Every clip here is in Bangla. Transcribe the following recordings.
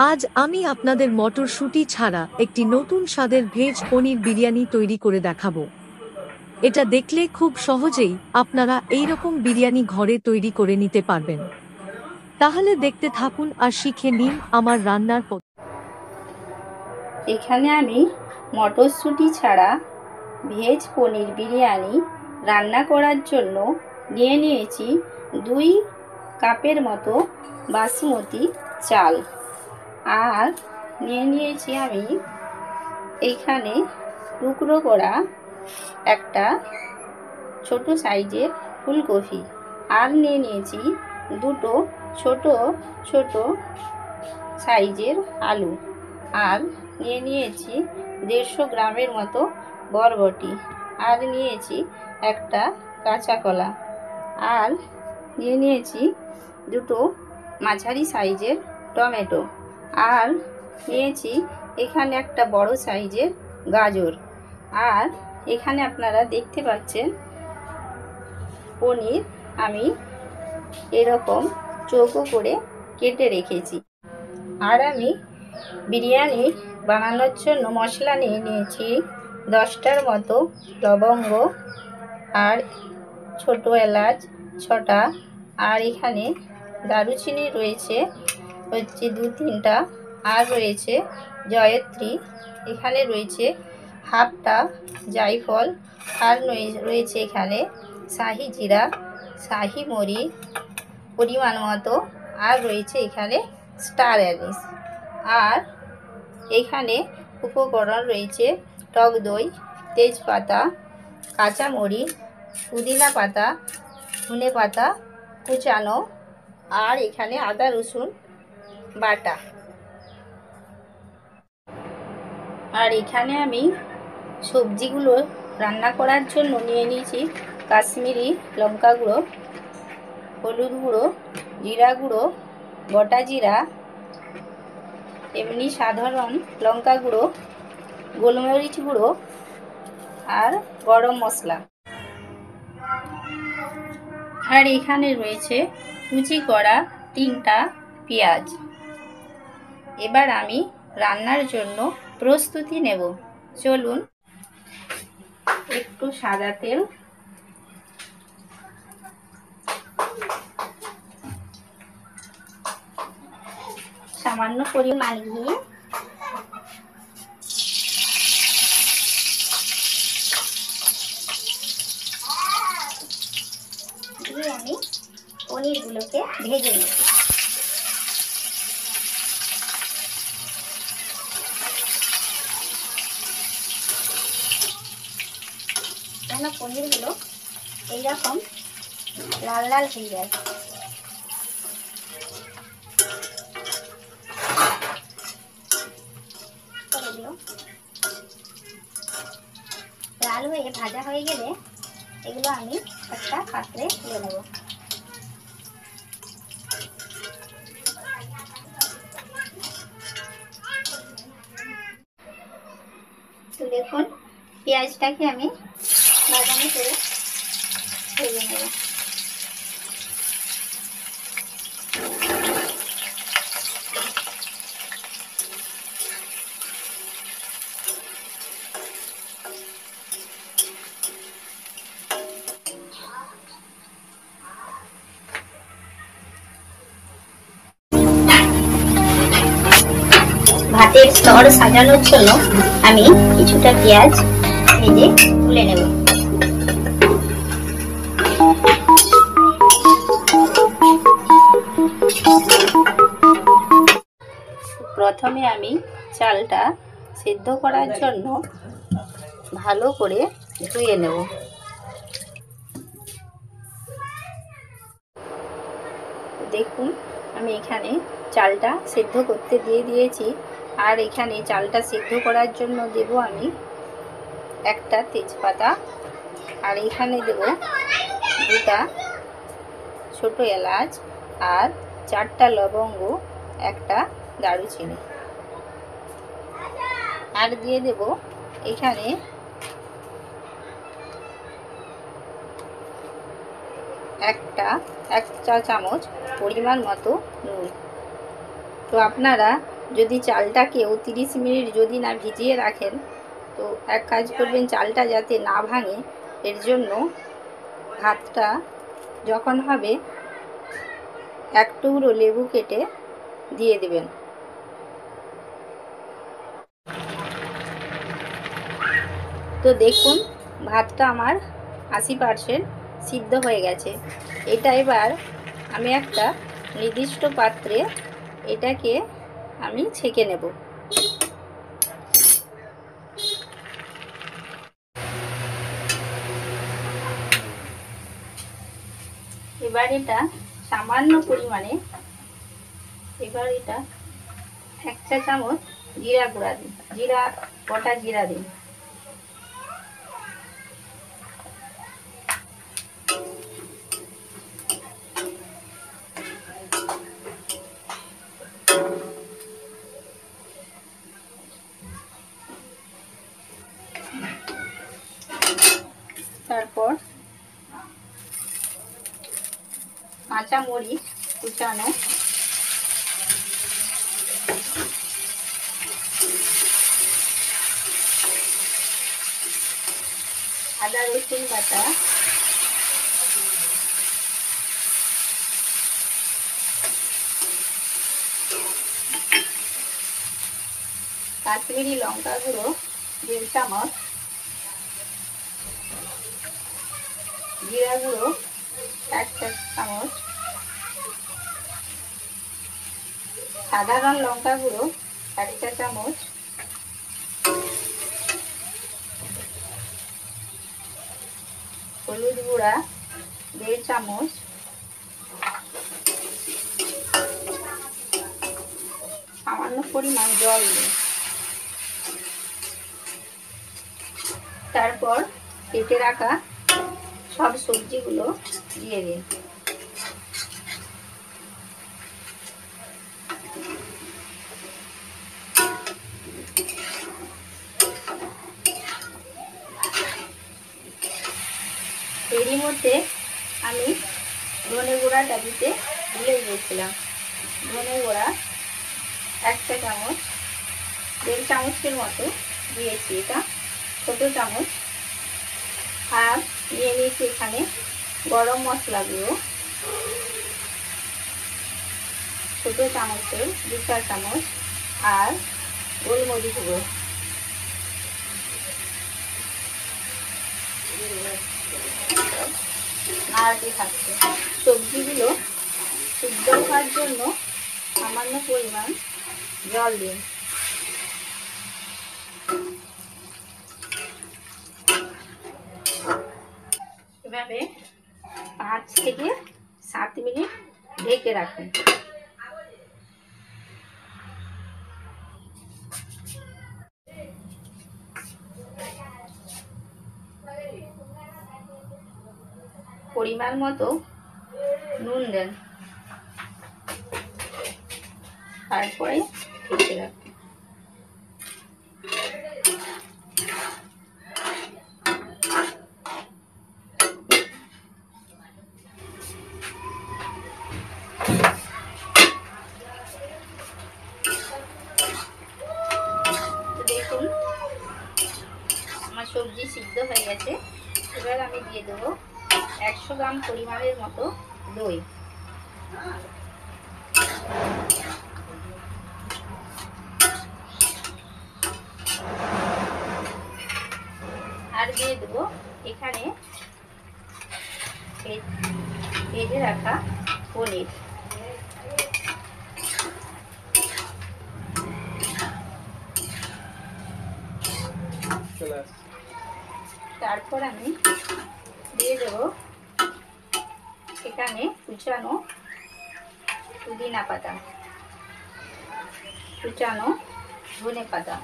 আজ আমি আপনাদের মটরশুঁটি ছাড়া একটি নতুন স্বাদের ভেজ পনির বিরিয়ানি তৈরি করে দেখাবো। এটা দেখলে খুব সহজেই আপনারা এইরকম বিরিয়ানি ঘরে তৈরি করে নিতে পারবেন। তাহলে দেখতে থাকুন আর শিখে নিন আমার রান্নার পদ্ধতি। এখানে আমি মটরশুঁটি ছাড়া ভেজ পনির বিরিয়ানি রান্না করার জন্য নিয়ে নিয়েছি 2 কাপের মতো বাসমতি চাল। আর নিয়ে নিয়েছি আমি এইখানে টুকরো করা একটা ছোট সাইজের ফুলকপি। আর নিয়ে নিয়েছি 2 ছোট ছোট সাইজের আলু। আর নিয়ে নিয়েছি 150 গ্রামের মতো বরবটি। আর নিয়েছি একটা কাঁচা কলা। আর নিয়ে নিয়েছি 2 মাঝারি সাইজের টমেটো। আর নিয়েছি এখানে একটা বড় সাইজের গাজর। আর এখানে আপনারা দেখতে পাচ্ছেন পনির আমি এরকম চৌকো করে কেটে রেখেছি। আর আমি বিরিয়ানি বানানোর জন্য মশলা নিয়ে নিয়েছি 10টার মতো লবঙ্গ আর ছোট এলাচ 6টা। আর এখানে দারুচিনি রয়েছে 2-3টা। আর রয়েছে জয়ত্রী। এখানে রয়েছে হাফটা জায়ফল। আর রয়েছে এখানে শাহি জিরা, শাহি মরি পরিমাণ মতো। আর রয়েছে এখানে স্টার অ্যানিস। আর এখানে উপকরণ রয়েছে টক দই, তেজপাতা, কাঁচামরিচ, পুদিনা পাতা, ধনে পাতা কুচানো। আর এখানে আদা রসুন বাটা। আর এখানে আমি সবজিগুলো রান্না করার জন্য নিয়ে নিয়েছি কাশ্মীরি লঙ্কা গুঁড়ো, হলুদ গুঁড়ো, জিরা গুঁড়ো, গোটা জিরা, এমনি সাধারণ লঙ্কা গুঁড়ো, গোলমরিচ গুঁড়ো আর গরম মশলা। আর এখানে রয়েছে কুচি করা 3টা পেঁয়াজ। এবার আমি রান্নার জন্য প্রস্তুতি নেব। চলুন, একটু সাদা তেল, সামান্য পরিমাণ ঘি, দিয়ে আমি পনিরগুলোকে ভেজে নেব। যেন পনিরগুলো এইরকম লাল লাল হয়ে যায়। লাল হয়ে ভাজা হয়ে গেলে এগুলো আমি একটা পাত্রে তুলে নেব। তো দেখুন, পেঁয়াজটাকে আমি বাদামি করে ভেজে নেব। ভাতের স্তর সাজানোর জন্য আমি কিছুটা পেঁয়াজ ভেজে তুলে নেব। প্রথমে আমি চালটা সিদ্ধ করার জন্য ভালো করে ধুয়ে নেব। দেখুন, আমি এখানে চালটা সিদ্ধ করতে দিয়ে দিয়েছি। আর এখানে চালটা সিদ্ধ করার জন্য দেব আমি একটা তেজপাতা। আর এখানে দেব 2টা ছোট এলাচ আর 4টা লবঙ্গ, একটা দারুচিনি। আর দিয়ে দেব এখানে এক চা চামচ পরিমাণ মতো নুন। তো আপনারা যদি চালটাকেও 30 মিনিট যদি না ভিজিয়ে রাখেন, তো এক কাজ করবেন, চালটা যাতে না ভাঙে এর জন্য ভাতটা যখন হবে এক টুকরো লেবু কেটে দিয়ে দেবেন। তো দেখুন ভাতটা আমার 80% সিদ্ধ হয়ে গেছে। এটা এবার আমি একটা নির্দিষ্ট পাত্রে এটাকে আমি ছেঁকে নেব। এবার এটা সামান্য পরিমাণে, এবার এটা 1 চা চামচ জিরা গুঁড়া দিন, গোটা জিরা দিন। তারপর কাঁচা মরিচ কুচানো, আদা রসুন বাটা, কাশ্মীরি লঙ্কা গুঁড়ো 1.5 চামচ, জিরা গুঁড়ো 1 চা চামচ, সাধারণ লঙ্কা গুঁড়ো 1 চা চামচ, হলুদ গুঁড়া 1.5 চামচ, সামান্য পরিমাণ জল দিন। তারপর কেটে রাখা সব সবজিগুলো দিয়ে দিন। এরই মধ্যে আমি ধনে গুঁড়াটা দিতে ভুলে গিয়েছিলাম। ধনে গুঁড়া 1 চা চামচ, 1.5 চামচের মতো দিয়েছি, এটা ছোটো চামচ। আর নিয়ে নিয়েছি এখানে গরম মশলা গুঁড়ো ছোটো চামচের 2 চা চামচ, আর গোলমরিচ গুঁড়ো। নাড়তে থাকছে। সবজিগুলো সিদ্ধ হওয়ার জন্য সামান্য পরিমাণ জল দিন। এভাবে 5 থেকে 7 মিনিট ঢেকে রাখুন। পরিমাণ মতো নুন দেন, তারপরে ঢেকে রাখুন। দেখুন আমার সবজি সিদ্ধ হয়ে গেছে। এবার আমি দিয়ে দেবো 100 গ্রাম পরিমাণের মতো দই। আর দিয়ে দেবো এখানে ভেজে রাখা পনির। তারপর আমি দিয়ে দেবো এখানে কুচানো পুদিনা পাতা, কুচানো ধনে পাতা।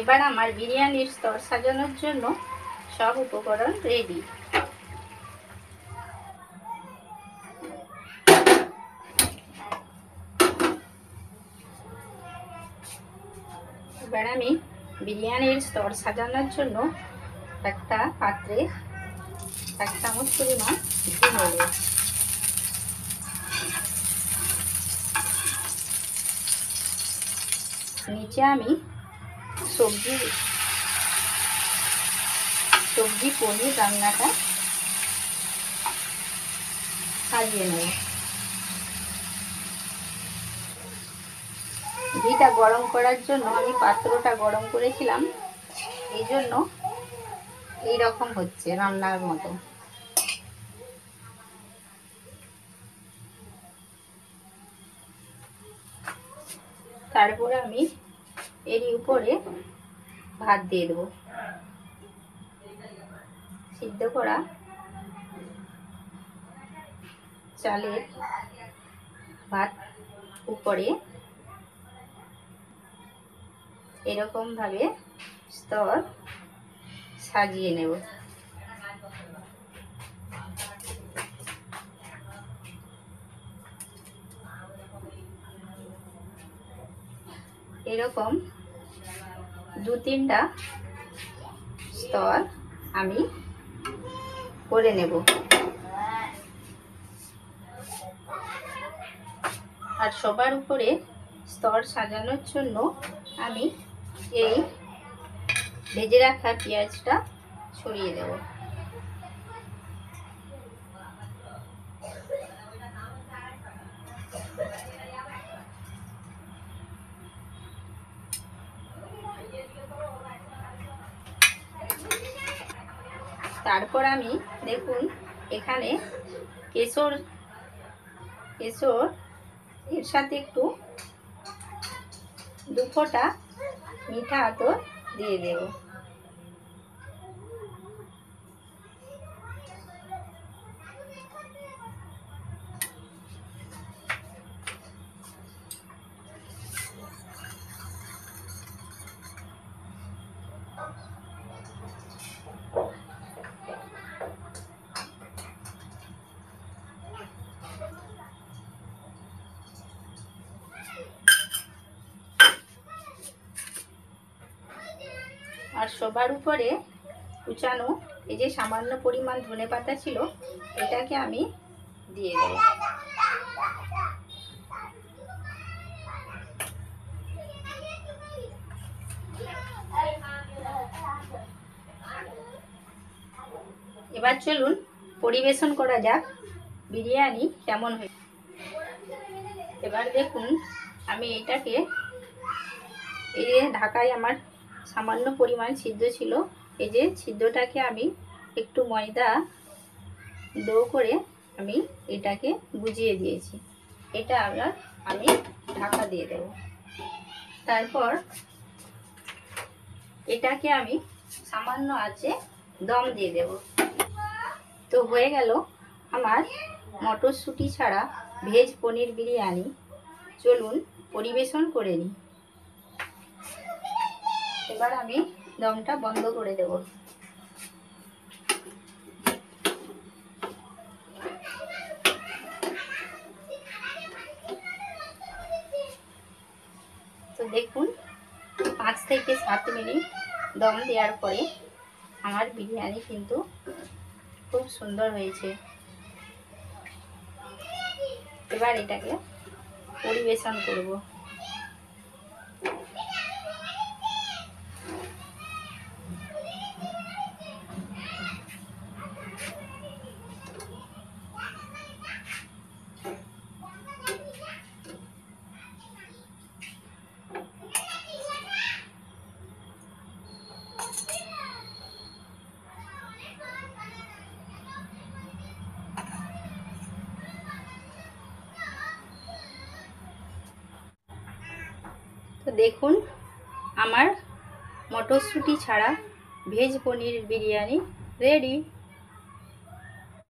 এবার আমার বিরিয়ানির স্তর সাজানোর জন্য সব উপকরণ রেডি। এবার আমি বিরিয়ানির স্তর সাজানোর জন্য একটা পাত্রে 1 চামচ পরিমাণ ঘি নেব। নিচে আমি সবজি পনির রান্নাটা সাজিয়ে নেব। ঘিটা গরম করার জন্য আমি পাত্রটা গরম করেছিলাম, এই জন্য এইরকম হচ্ছে রান্নার মতো। তারপরে আমি এর উপরে ভাত দিয়ে দেবো, সিদ্ধ করা চালের ভাত উপরে এরকম ভাবে স্তর সাজিয়ে নেব। এরকম 2-3টা স্তর আমি করে নেব। আর সবার উপরে স্তর সাজানোর জন্য আমি এই ভেজে রাখা পেঁয়াজটা ছড়িয়ে দেব। তারপর আমি দেখুন এখানে কেশর এর সাথে একটু 2 ফোঁটা মিঠা আতর দিয়ে দেব। আর সবার উপরে কুচানো এই যে সামান্য পরিমাণ ধনেপাতা ছিল, এটাকে আমি দিয়ে দেব। এবার চলুন পরিবেশন করা যাক বিরিয়ানি কেমন হয়েছে। এবার দেখুন আমি এটাকে, এই যে ঢাকায় আমার সামান্য পরিমাণ সিদ্ধ ছিল, এই যে সিদ্ধটাকে আমি একটু ময়দা ডো করে আমি এটাকে গুজিয়ে দিয়েছি। এটা আবার আমি ঢাকা দিয়ে দেব। তারপর এটাকে আমি সামান্য আঁচে দম দিয়ে দেব। তো হয়ে গেল আমার মটরশুঁটি ছাড়া ভেজ পনির বিরিয়ানি। চলুন পরিবেশন করে নিই। এবার আমি দমটা বন্ধ করে দেব। তো দেখুন 5 থেকে 7 মিনিট দম দেওয়ার পরে আমার বিরিয়ানি কিন্তু খুব সুন্দর হয়েছে। এবার এটাকে পরিবেশন করব। তো দেখুন আমার মটরশুঁটি ছাড়া ভেজ পনির বিরিয়ানি রেডি।